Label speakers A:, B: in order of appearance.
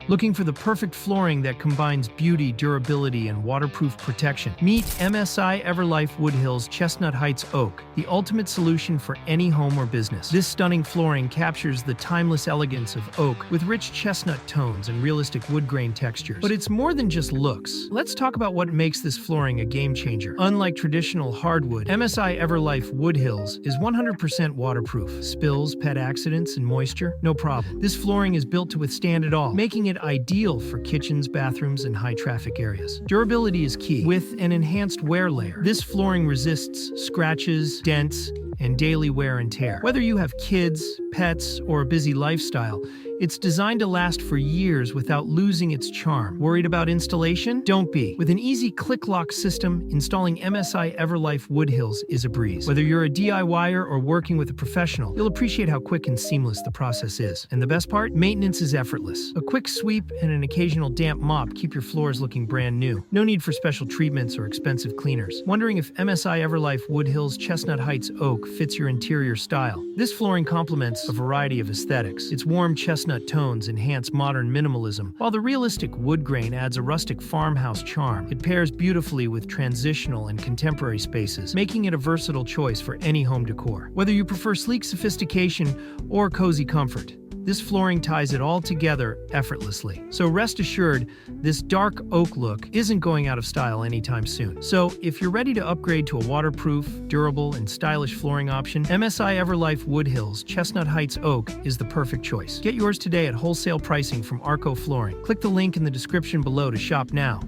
A: Looking for the perfect flooring that combines beauty, durability, and waterproof protection? Meet MSI Everlife Woodhills Chestnut Heights Oak, the ultimate solution for any home or business. This stunning flooring captures the timeless elegance of oak with rich chestnut tones and realistic wood grain textures. But it's more than just looks. Let's talk about what makes this flooring a game changer. Unlike traditional hardwood, MSI Everlife Woodhills is 100% waterproof. Spills, pet accidents, and moisture? No problem. This flooring is built to withstand it all, making it ideal for kitchens, bathrooms, and high-traffic areas. Durability is key. With an enhanced wear layer, this flooring resists scratches, dents, and daily wear and tear. Whether you have kids, pets, or a busy lifestyle, it's designed to last for years without losing its charm. Worried about installation? Don't be. With an easy click-lock system, installing MSI Everlife Woodhills is a breeze. Whether you're a DIYer or working with a professional, you'll appreciate how quick and seamless the process is. And the best part? Maintenance is effortless. A quick sweep and an occasional damp mop keep your floors looking brand new. No need for special treatments or expensive cleaners. Wondering if MSI Everlife Woodhills Chestnut Heights Oak fits your interior style? This flooring complements a variety of aesthetics. Its warm chestnut tones enhance modern minimalism, while the realistic wood grain adds a rustic farmhouse charm. It pairs beautifully with transitional and contemporary spaces, making it a versatile choice for any home decor. Whether you prefer sleek sophistication or cozy comfort, this flooring ties it all together effortlessly. So rest assured, this dark oak look isn't going out of style anytime soon. So if you're ready to upgrade to a waterproof, durable, and stylish flooring option, MSI Everlife Woodhills Chestnut Heights Oak is the perfect choice. Get yours today at wholesale pricing from Arko Flooring. Click the link in the description below to shop now.